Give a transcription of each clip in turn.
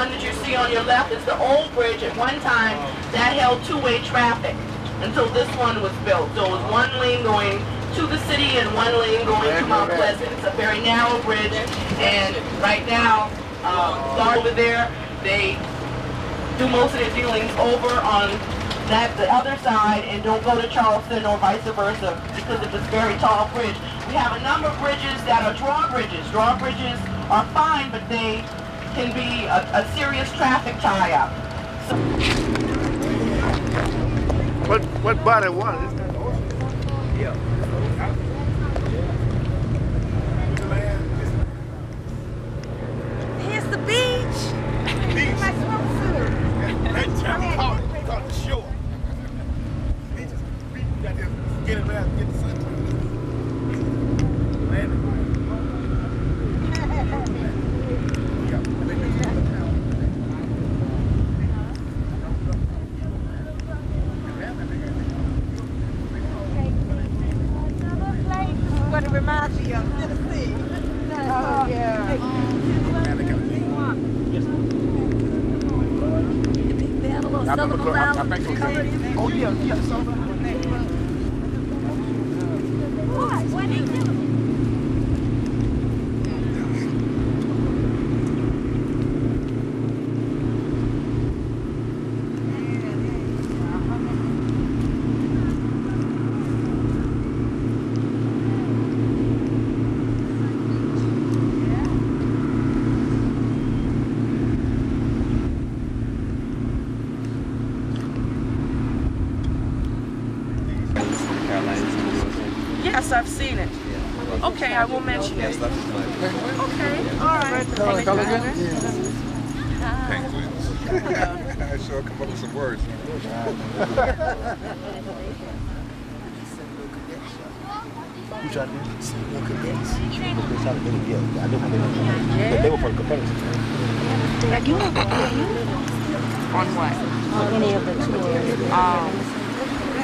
one that you see on your left is the old bridge. At one time, that held two-way traffic until this one was built. So it was one lane going to the city and one lane going to Mount Pleasant. It's a very narrow bridge, and right now, over there, they do most of their dealings over on the other side and don't go to Charleston or vice versa because of this very tall bridge. We have a number of bridges that are drawbridges. Drawbridges are fine, but they can be a serious traffic tie-up. So what body was it? Yeah. Here's the beach. Beach. My swimsuit. That time caught the shore. They just got to get it around, get the sun. What it reminds me of Tennessee. Oh, yeah. The big bell, a little syllable down. Oh, yeah, What do you do? yes, I've seen it. Okay, I will mention it. Okay, all right. I sure come up with some words. You trying to do some local cadets? Yeah, I know how they were. But they were from the Confederacy. Like you On what? on any of the tours.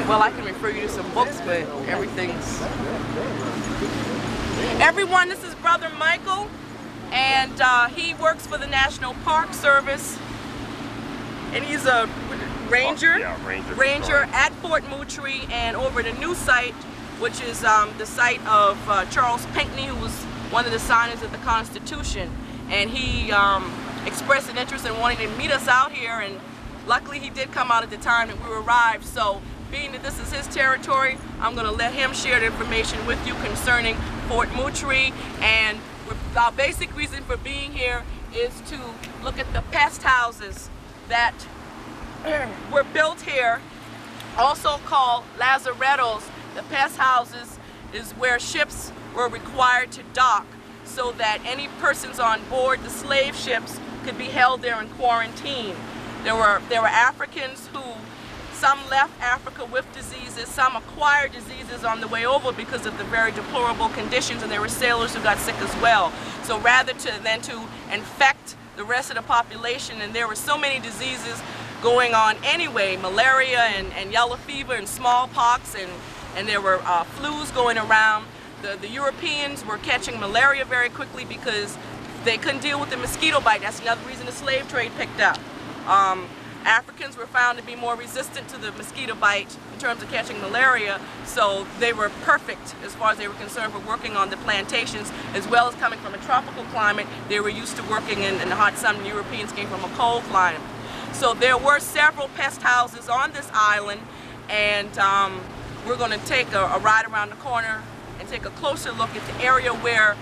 Well, I can refer you to some books, but everything's... Everyone, this is Brother Michael, and he works for the National Park Service, and he's a ranger, ranger at Fort Moultrie, and over the new site, which is the site of Charles Pinckney, who was one of the signers of the Constitution, and he expressed an interest in wanting to meet us out here, and luckily he did come out at the time that we arrived. So being that this is his territory, I'm going to let him share the information with you concerning Fort Moultrie, and our basic reason for being here is to look at the pest houses that were built here, also called lazarettos. The pest houses is where ships were required to dock so that any persons on board the slave ships could be held there in quarantine. There were Africans who, some left Africa with diseases, some acquired diseases on the way over because of the very deplorable conditions, and there were sailors who got sick as well. So rather than to infect the rest of the population, and there were so many diseases going on anyway, malaria and yellow fever and smallpox, and there were flus going around. The Europeans were catching malaria very quickly because they couldn't deal with the mosquito bite. That's another reason the slave trade picked up. Africans were found to be more resistant to the mosquito bite in terms of catching malaria, so they were perfect as far as they were concerned for working on the plantations, as well as coming from a tropical climate. They were used to working in the hot sun. The Europeans came from a cold climate. So there were several pest houses on this island, and we're going to take a ride around the corner and take a closer look at the area where...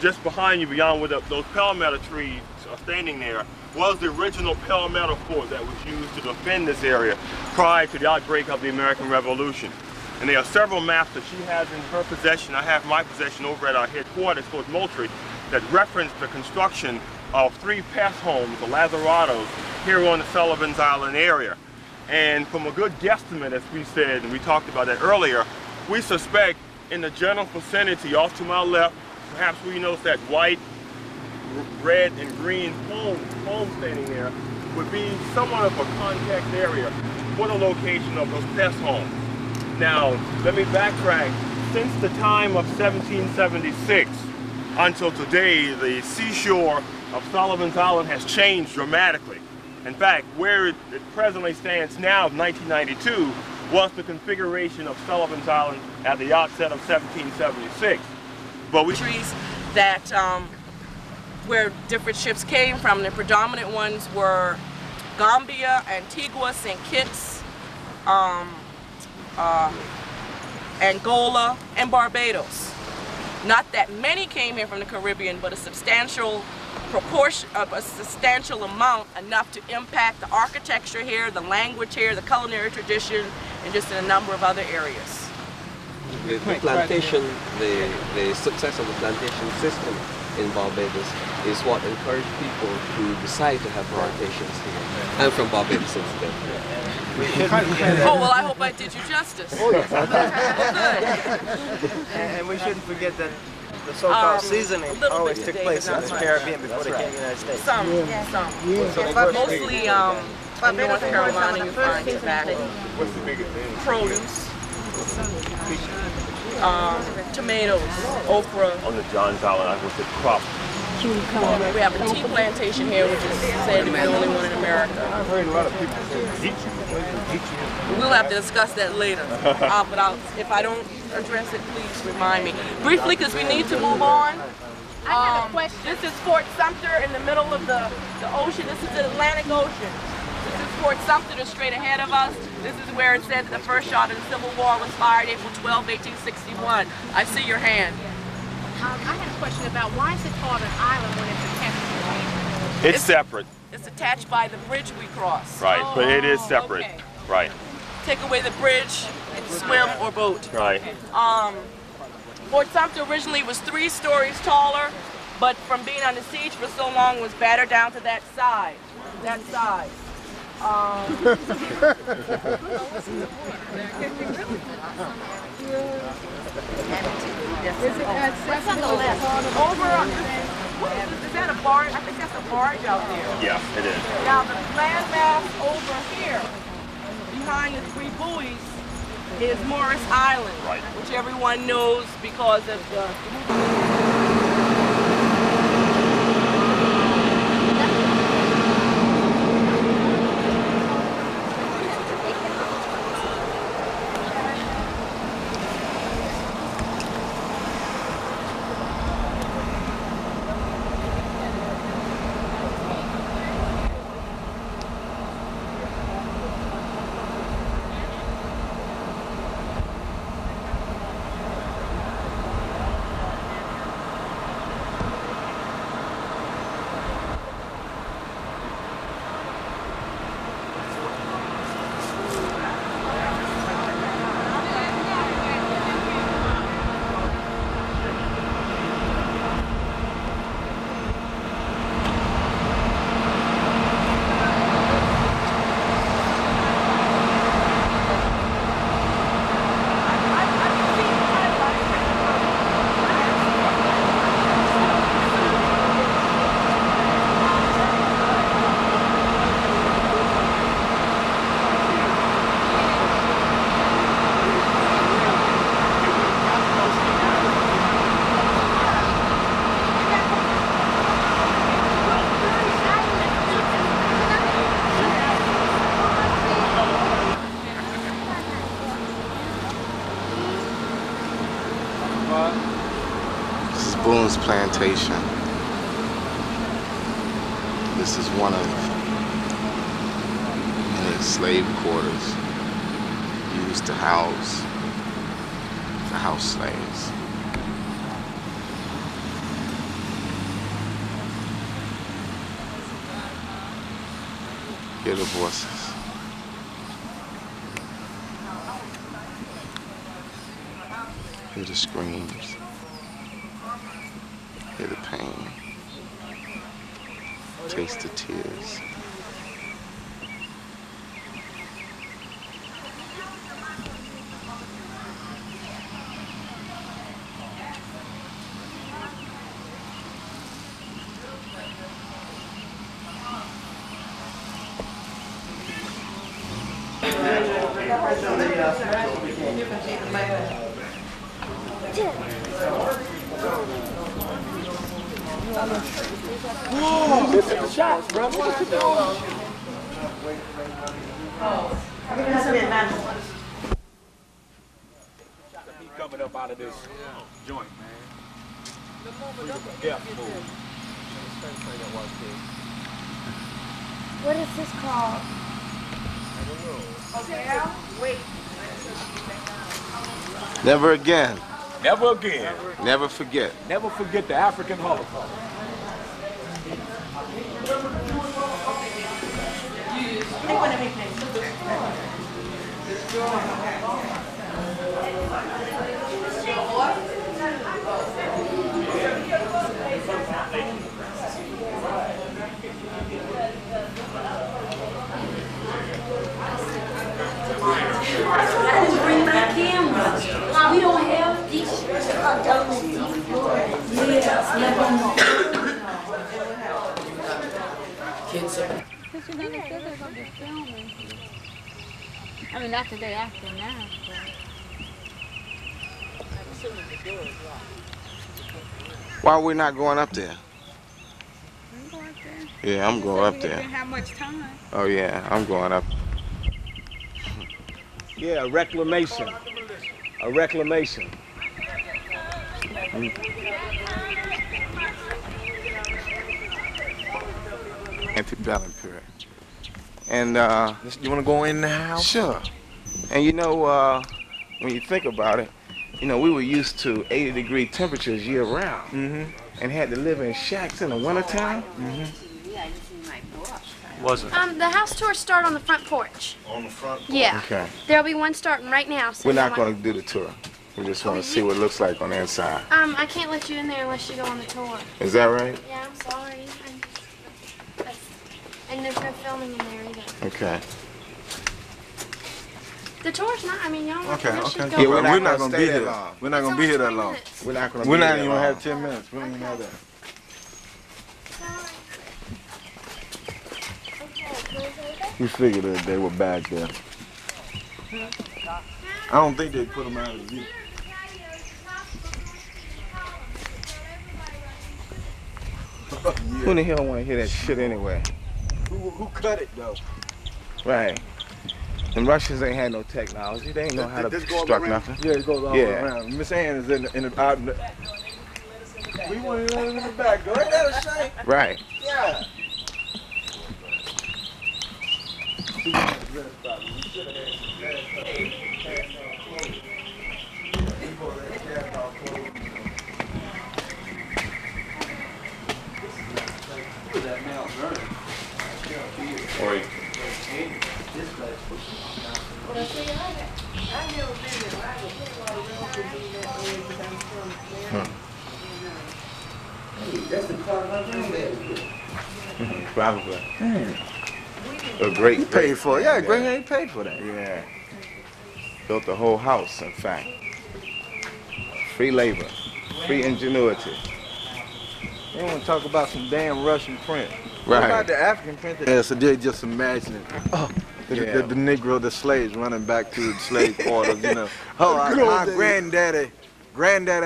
Just behind you, beyond where those palmetto trees are standing there, was the original palmetto fort that was used to defend this area prior to the outbreak of the American Revolution. And there are several maps that she has in her possession. I have my possession over at our headquarters, Fort Moultrie, that reference the construction of 3 pest homes, the lazarettos, here on the Sullivan's Island area. And from a good guesstimate, as we said, and we talked about that earlier, we suspect in the general vicinity off to my left, perhaps we notice that white, red, and green home standing there would be somewhat of a contact area for the location of those pest homes. Now, let me backtrack. Since the time of 1776, until today, the seashore of Sullivan's Island has changed dramatically. In fact, where it presently stands now, 1992, was the configuration of Sullivan's Island at the outset of 1776. But we trees that where different ships came from. The predominant ones were Gambia, Antigua, St. Kitts, Angola, and Barbados. Not that many came here from the Caribbean, but a substantial proportion, a substantial amount, enough to impact the architecture here, the language here, the culinary tradition, and just in a number of other areas. The plantation, the success of the plantation system in Barbados is what encouraged people to decide to have plantations here. I'm from Barbados instead. Oh, well, I hope I did you justice. Oh, yes. Well, good. And we shouldn't forget that the so-called seasoning always took place in the Caribbean before they came to the United States. Some. But mostly in North Carolina you find tobacco, produce, tomatoes, okra. on the John's Island, I went to crop. We have a tea plantation here, which is said to be the only one in America. I've heard a lot of people say We'll have to discuss that later. But if I don't address it, please remind me. Briefly, because we need to move on. I have a question. This is Fort Sumter in the middle of the ocean. This is the Atlantic Ocean. This is Fort Sumter that's straight ahead of us. This is where it said that the first shot of the Civil War was fired April 12, 1861. I see your hand. I had a question about why is it called an island when it's attached to land? It's separate, It's attached by the bridge we cross. right? But it is separate, okay. right? Take away the bridge, swim or boat. Right. Fort Sumter originally was 3 stories taller, but from being on the siege for so long was battered down to that size. That size. What's on the left? Over on is that a barge? I think that's a barge out there. Yeah, it is. Now the landmass over here, behind the 3 buoys, is Morris Island, Right. which everyone knows because of the Plantation. This is one of many slave quarters used to house slaves. Hear the voices. Hear the screams. Hear the pain, taste the tears. This is the shots, brother. What you doing? He coming up out of this joint, man. What is this called? Never again. Never again. Never forget. Never forget the African Holocaust. I just bring my camera. We don't have these Because you know, they said they're going to be filming. I mean, not the day after now, but... Why are we not going up there? I'm going up there. Yeah, I'm going up there. We didn't have much time. Oh yeah, I'm going up. Yeah, a reclamation. A reclamation. Antebellum period. And you want to go in the house? Sure. And you know, when you think about it, you know, we were used to 80-degree temperatures year round, and had to live in shacks in the wintertime. Was it? The house tours start on the front porch. On the front porch? Yeah. Okay. There'll be one starting right now. So We're not going to do the tour. We just want to see what it looks like on the inside. I can't let you in there unless you go on the tour. Is that right? Yeah, I'm sorry. And there's no filming in there either. Okay. The tour's not, I mean, y'all want Okay, to okay. go. Yeah, we're not gonna be here. We're not gonna be here that long. We're not going to We're be not here even long. have 10 minutes. We don't even have that. We figured that they were back there. I don't think they put them out of view. Who in the hell want to hear that shit anyway? Who cut it though? Right. The Russians ain't had no technology. They ain't know how to construct nothing. Yeah, it goes all the way around. Miss Ann is in the out. We want to in the back. Go ahead, that Shane. Right. Yeah. Probably. A great. He paid for it. Yeah, Greg ain't paid for that. Yeah. Built the whole house, in fact. Free labor, free ingenuity. They want to talk about some damn Russian print. Right. What about the African print? Yeah, so they're just imagining. Oh, the Negro, the slaves running back to the slave quarters, you know. Oh, my granddaddy,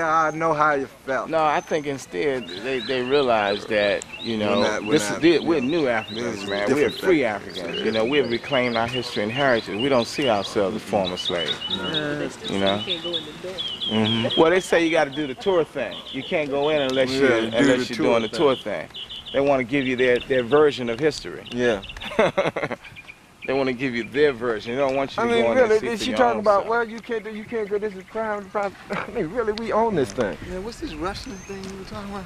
I know how you felt. No, I think instead they realized that, you know, we're new Africans, man. We're free Africans. You know, we've reclaimed our history and heritage. We don't see ourselves as former slaves. You know. Well, they say you got to do the tour thing. You can't go in unless you're doing the tour thing. They want to give you their version of history. Yeah. They want to give you their version. They don't want you to go in really, and see is for she your talking own about, self. well, you can't go, this is crime. I mean, really, we own this thing. Yeah, what's this Russian thing you were talking about?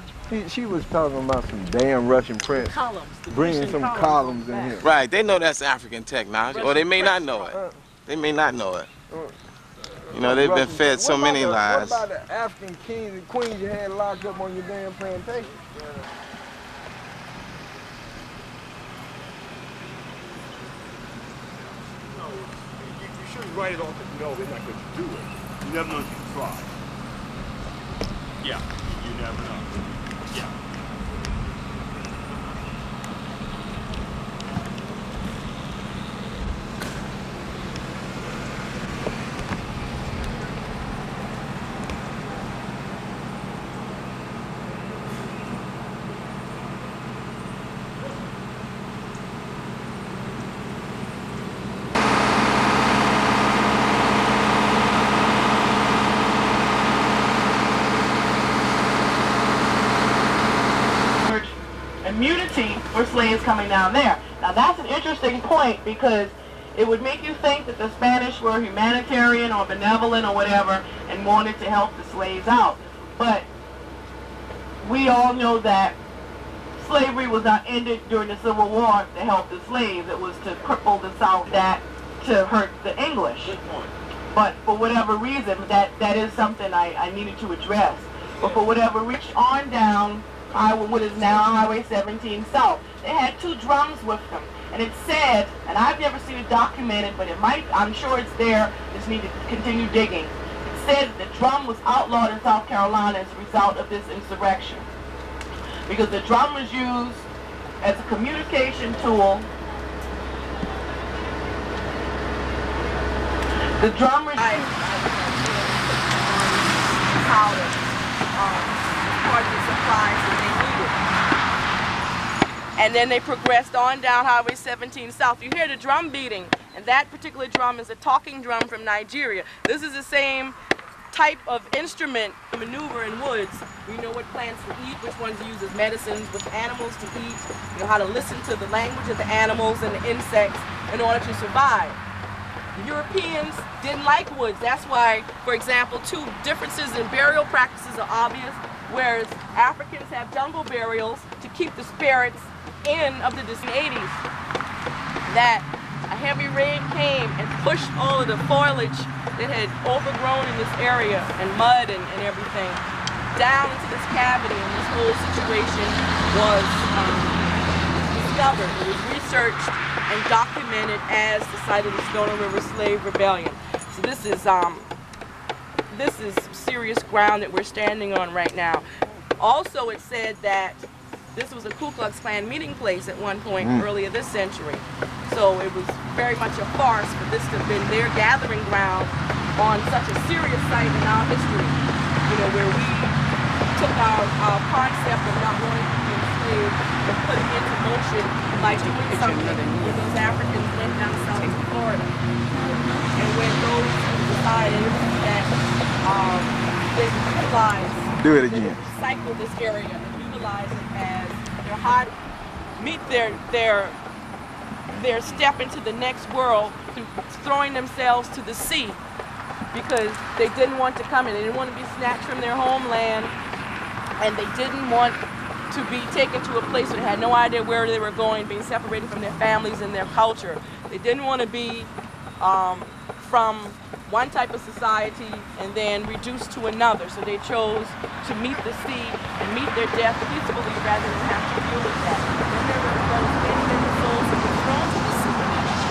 She was talking about some damn Russian print. Columns. Bringing some columns in here. Right, they know that's African technology, or they may not know it. They may not know it. You know, they've been fed so many lies. What about the African kings and queens you had locked up on your damn plantation? You shouldn't write it off as no, they're not going to do it. You never know if you try. Yeah, you never know. Yeah. for slaves coming down there. Now that's an interesting point because it would make you think that the Spanish were humanitarian or benevolent or whatever and wanted to help the slaves out. But we all know that slavery was not ended during the Civil War to help the slaves. It was to cripple the South, that to hurt the English. But for whatever reason, that is something I needed to address. But for whatever reason, on down what is now Highway 17 South, they had 2 drums with them. And it said, and I've never seen it documented, but it might, I'm sure it's there, just need to continue digging. It said the drum was outlawed in South Carolina as a result of this insurrection. Because the drum was used as a communication tool. The drum was powder, part of the supplies that they needed. And then they progressed on down Highway 17 South. You hear the drum beating, and that particular drum is a talking drum from Nigeria. This is the same type of instrument to maneuver in woods. We know what plants to eat, which ones to use as medicines, which animals to eat, you know how to listen to the language of the animals and the insects in order to survive. The Europeans didn't like woods. That's why, for example, 2 differences in burial practices are obvious, whereas Africans have jungle burials to keep the spirits in of the distant 80s. That a heavy rain came and pushed all of the foliage that had overgrown in this area and mud and everything down into this cavity, and this whole situation was discovered. It was researched and documented as the site of the Stoner River Slave Rebellion. So this is serious ground that we're standing on right now. Also, it said that this was a Ku Klux Klan meeting place at one point earlier this century. So it was very much a farce for this to have been their gathering ground on such a serious site in our history. You know, where we took our concept of not wanting to be enslaved and put it into motion by doing something when those Africans went down south to Florida. And when those decided that they would utilize, recycle this area and utilize it as their hot, meet their step into the next world through throwing themselves to the sea, because they didn't want to come in. They didn't want to be snatched from their homeland, and they didn't want to be taken to a place where they had no idea where they were going, being separated from their families and their culture. They didn't want to be from one type of society and then reduced to another. So they chose to meet the sea and meet their death peacefully rather than have to deal with that. Remember, those many souls that were thrown to the sea,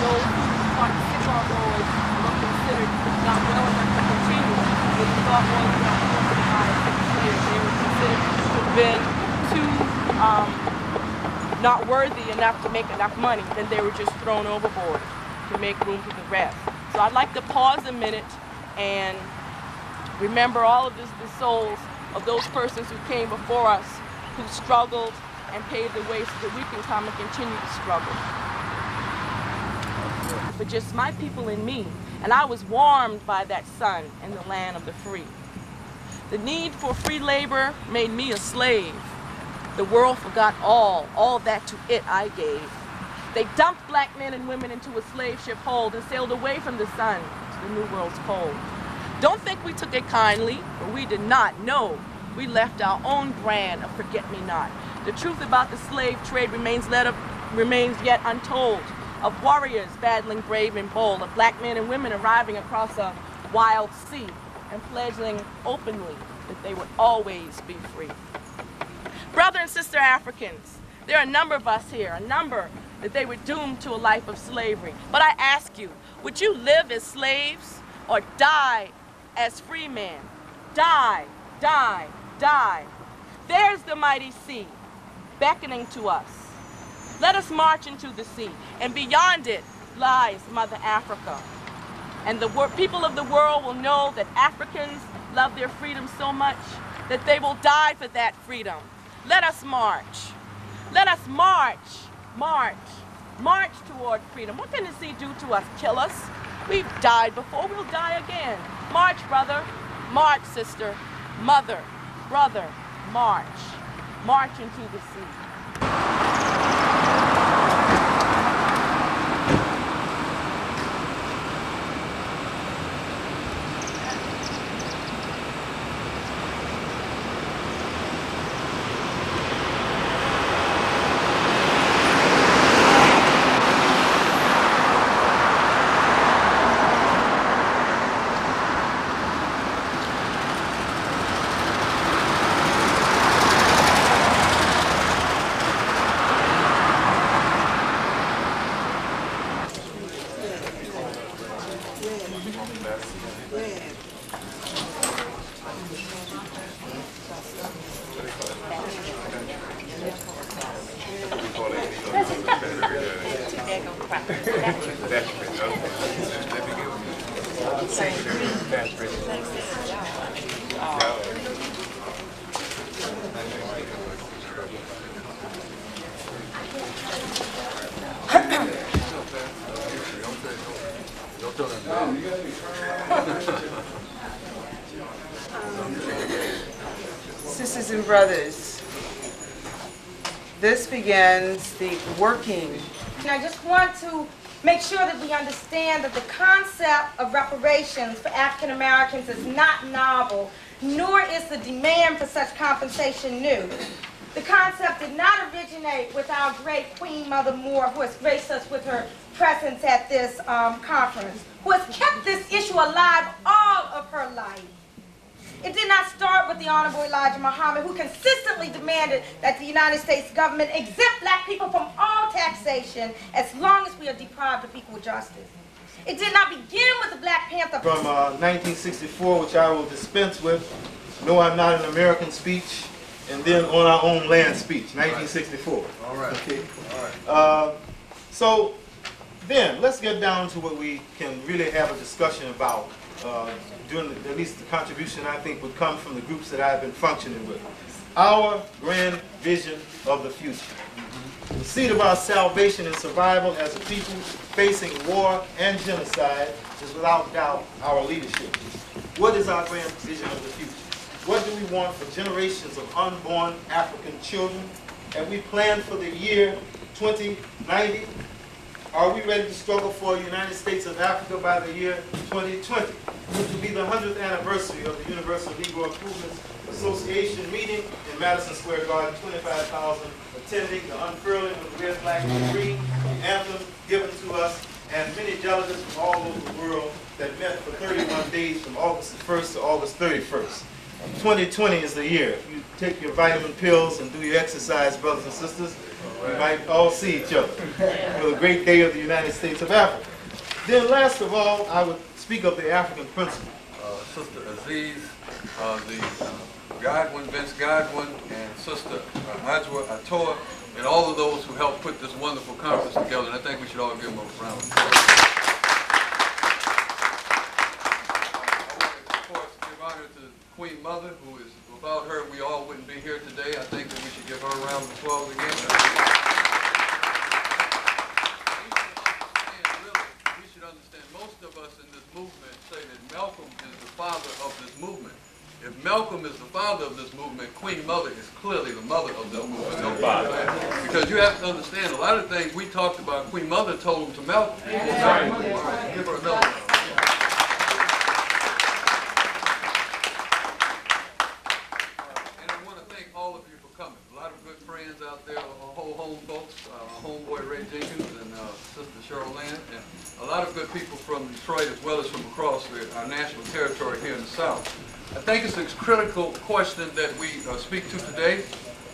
those who fought the Sycamore Boys were considered not well enough to continue. What we thought was not going to survive 6 years. They were considered to have been too not worthy enough to make enough money. Then they were just thrown overboard to make room for the rest. So I'd like to pause a minute and remember all of the souls of those persons who came before us, who struggled and paved the way so that we can come and continue to struggle. For just my people and me, and I was warmed by that sun in the land of the free. The need for free labor made me a slave. The world forgot all that to it I gave. They dumped black men and women into a slave ship hold and sailed away from the sun to the new world's cold. Don't think we took it kindly, for we did not. No, we left our own brand of forget-me-not. The truth about the slave trade remains yet untold, of warriors battling brave and bold, of black men and women arriving across a wild sea and pledging openly that they would always be free. Brother and sister Africans, there are a number of us here, a number that they were doomed to a life of slavery. But I ask you, would you live as slaves or die as free men? Die, die, die. There's the mighty sea beckoning to us. Let us march into the sea, and beyond it lies Mother Africa. And the people of the world will know that Africans love their freedom so much that they will die for that freedom. Let us march. Let us march. March. March toward freedom. What can the sea do to us? Kill us? We've died before. We'll die again. March, brother. March, sister. Mother. Brother. March. March into the sea. Sisters and brothers, this begins the working. And I just want to make sure that we understand that the concept of reparations for African Americans is not novel, nor is the demand for such compensation new. The concept did not originate with our great Queen Mother Moore, who has graced us with her presence at this conference, who has kept this issue alive all of her life. It did not start with the Honorable Elijah Muhammad, who consistently demanded that the United States government exempt black people from all taxation as long as we are deprived of equal justice. It did not begin with the Black Panther. From 1964, which I will dispense with, No, I'm Not an American speech, and then On Our Own Land speech, 1964. All right. Okay. All right. So then, let's get down to what we can really have a discussion about. During at least the contribution I think would come from the groups that I've been functioning with. Our grand vision of the future. The seed of our salvation and survival as a people facing war and genocide is without doubt our leadership. What is our grand vision of the future? What do we want for generations of unborn African children? And we plan for the year 2090. Are we ready to struggle for a United States of Africa by the year 2020, which will be the 100th anniversary of the Universal Negro Improvement Association meeting in Madison Square Garden, 25,000 attending, the unfurling of the red, black, and green, the anthem given to us, and many delegates from all over the world that met for 31 days from August 1st to August 31st. 2020 is the year. If you take your vitamin pills and do your exercise, brothers and sisters, we might all see each other for the great day of the United States of Africa. Then last of all, I would speak of the African principle. Sister Aziz, Godwin, Vince Godwin, and Sister Ajwa Atoa, and all of those who helped put this wonderful conference together. And I think we should all give them a round of applause. Of course, give honor to Queen Mother, who is, without her, we all wouldn't be here today. I think that we should give her a round of applause again. We should understand, most of us in this movement say that Malcolm is the father of this movement. If Malcolm is the father of this movement, Queen Mother is clearly the mother of the movement. No father. Because you have to understand, a lot of things we talked about, Queen Mother told them to Malcolm. Right. All right. Give her another one. Out there, whole home folks, homeboy Ray Jenkins and Sister Cheryl Land, and a lot of good people from Detroit as well as from across our national territory here in the South. I think it's a critical question that we speak to today,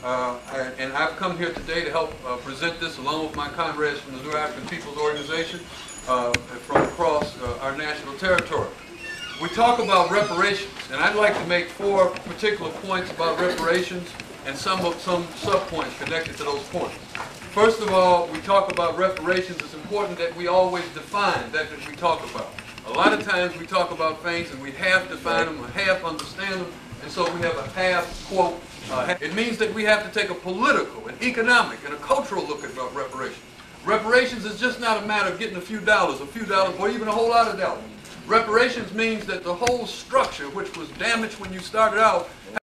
and I've come here today to help present this along with my comrades from the New African People's Organization from across our national territory. We talk about reparations, and I'd like to make 4 particular points about reparations and some sub-points connected to those points. First of all, we talk about reparations. It's important that we always define that we talk about. A lot of times we talk about things and we half define them or half understand them, and so we have a half quote. It means that we have to take a political, an economic, and a cultural look at reparations. Reparations is just not a matter of getting a few dollars, or even a whole lot of dollars. Reparations means that the whole structure, which was damaged when you started out,